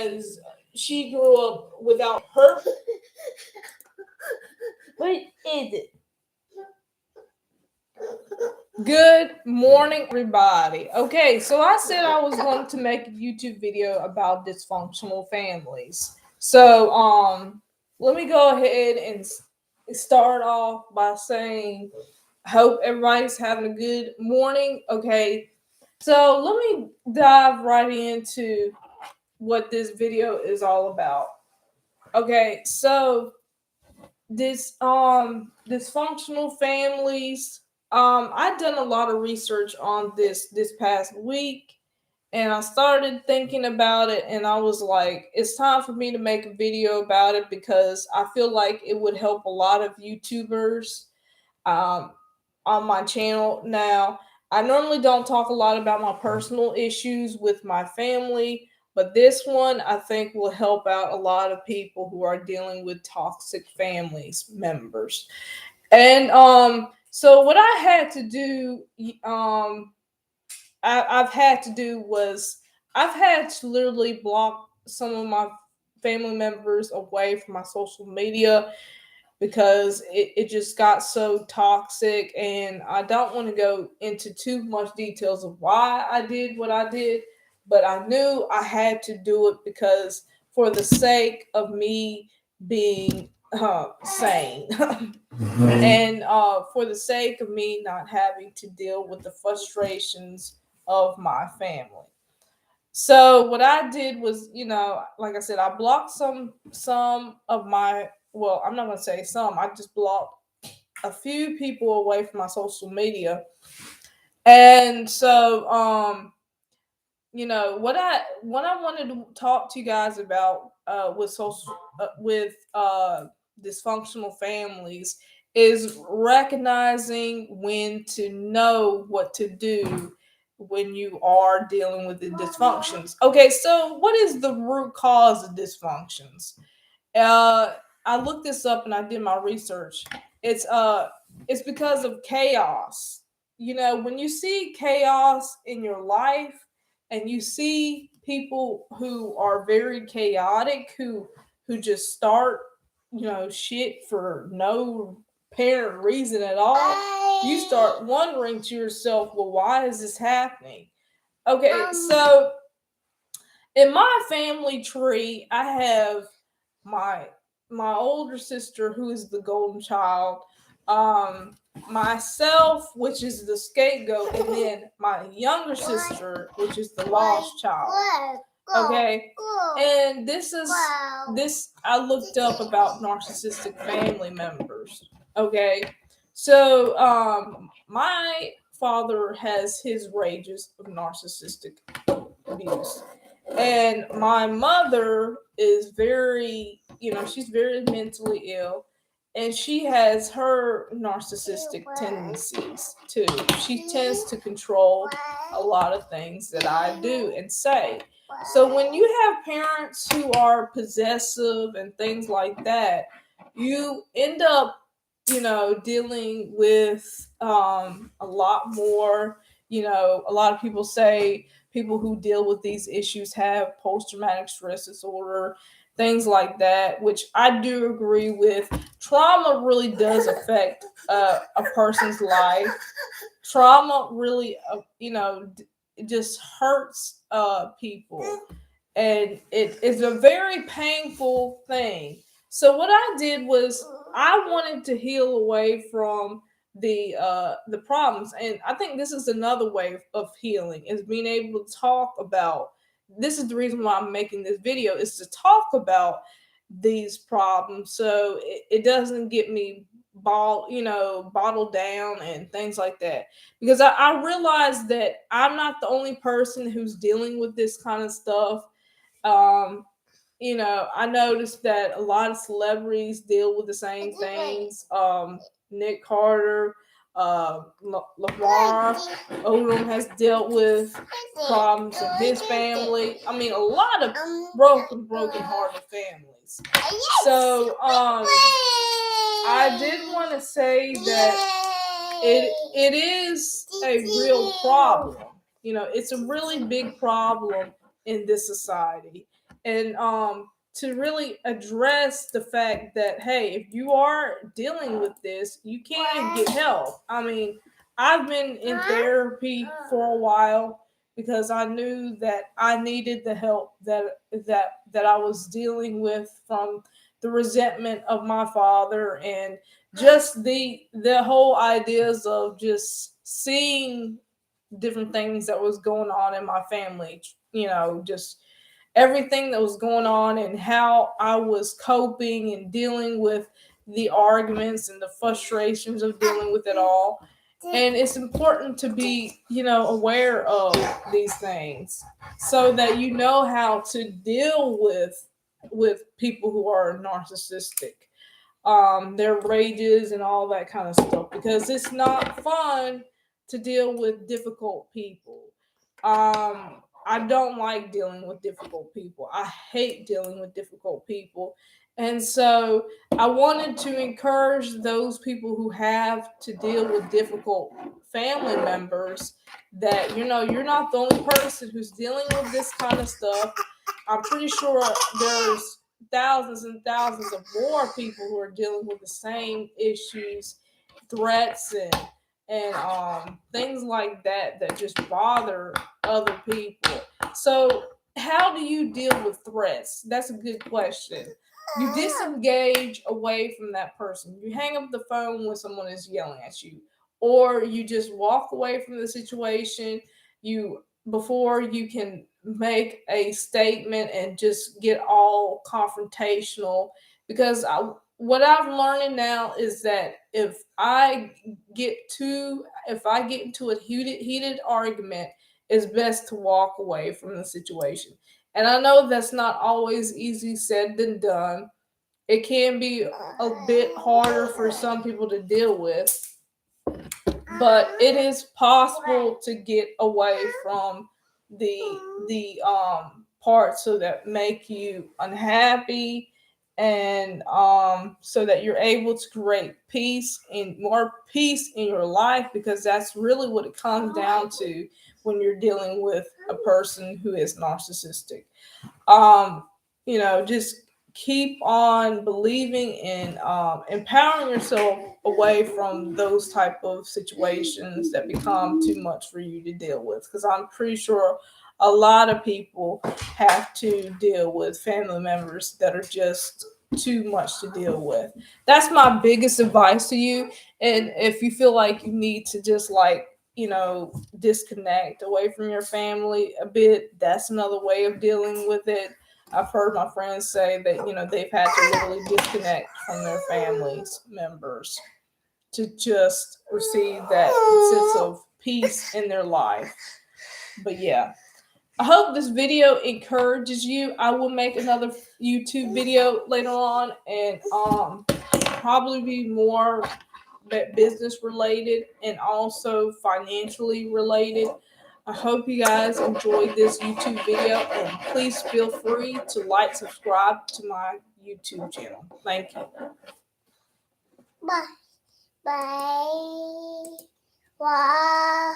because she grew up without her. What is it? Good morning, everybody. Okay, so I said I was going to make a YouTube video about dysfunctional families. So, let me go ahead and start off by saying, I hope everybody's having a good morning. Okay, so let me dive right into what this video is all about. Okay, so this dysfunctional families. I've done a lot of research on this past week, and I started thinking about it, and I was like, it's time for me to make a video about it because I feel like it would help a lot of YouTubers um, on my channel. Now, I normally don't talk a lot about my personal issues with my family, but this one I think will help out a lot of people who are dealing with toxic families members. And so what I had to do, I've had to do was I've had to literally block some of my family members away from my social media because it just got so toxic, and I don't want to go into too much details of why I did what I did, but I knew I had to do it because for the sake of me being sane and for the sake of me not having to deal with the frustrations of my family. So what I did was, like I said, I blocked some of my, well, I'm not gonna say some, I just blocked a few people away from my social media. And so what I wanted to talk to you guys about with dysfunctional families is recognizing when to know what to do when you are dealing with the dysfunctions. Okay, so what is the root cause of dysfunctions? Uh, I looked this up and I did my research. It's uh, it's because of chaos. When you see chaos in your life, and you see people who are very chaotic, who just start, shit for no apparent reason at all, you start wondering to yourself, well, why is this happening? Okay, so in my family tree, I have my my older sister, who is the golden child, um, myself, which is the scapegoat, and then my younger sister, which is the lost child. Okay, and this I looked up about narcissistic family members. Okay, so my father has his rages of narcissistic abuse, and my mother is very, she's very mentally ill, and she has her narcissistic tendencies too. She tends to control a lot of things that I do and say. So when you have parents who are possessive and things like that, you end up, dealing with a lot more. A lot of people say people who deal with these issues have post-traumatic stress disorder, things like that, which I do agree with. Trauma really does affect a person's life. Trauma really, it just hurts people, and it is a very painful thing. So what I did was I wanted to heal away from the problems, and I think this is another way of healing, is being able to talk about. This is the reason why I'm making this video, is to talk about these problems, so it doesn't get me bottled down and things like that, because I realized that I'm not the only person who's dealing with this kind of stuff. um I noticed that a lot of celebrities deal with the same things. Nick Carter, Lamar Odom has dealt with problems in his family. I mean, a lot of broken hearted families. So, I did want to say that it is a real problem. It's a really big problem in this society. and to really address the fact that, hey, if you are dealing with this, you can get help. I mean, I've been in therapy for a while because I knew that I needed the help that I was dealing with from the resentment of my father, and just the whole ideas of just seeing different things that was going on in my family, just everything that was going on and how I was coping and dealing with the arguments and the frustrations of dealing with it all. And it's important to be, aware of these things so that you know how to deal with people who are narcissistic, their rages and all that kind of stuff, because it's not fun to deal with difficult people. I don't like dealing with difficult people. I hate dealing with difficult people. And so I wanted to encourage those people who have to deal with difficult family members that, you're not the only person who's dealing with this kind of stuff. I'm pretty sure there's thousands and thousands of more people who are dealing with the same issues, threats, and things like that just bother other people. So, how do you deal with threats? That's a good question. You disengage away from that person. You hang up the phone when someone is yelling at you, or you just walk away from the situation. You Before you can make a statement and just get all confrontational, because what I'm learning now is that if I get into a heated argument, it's best to walk away from the situation. And I know that's not always easy said than done. It can be a bit harder for some people to deal with, but it is possible to get away from the parts so that make you unhappy, and so that you're able to create peace and more peace in your life, because that's really what it comes down to when you're dealing with a person who is narcissistic. um just keep on believing in empowering yourself away from those type of situations that become too much for you to deal with, because I'm pretty sure a lot of people have to deal with family members that are just too much to deal with. That's my biggest advice to you. And if you feel like you need to just like, disconnect away from your family a bit, that's another way of dealing with it. I've heard my friends say that, they've had to literally disconnect from their families members to just receive that sense of peace in their life. But yeah, I hope this video encourages you. I will make another YouTube video later on, and probably be more business related and also financially related. I hope you guys enjoyed this YouTube video, and please feel free to like, subscribe to my YouTube channel. Thank you. Bye. Bye. Bye.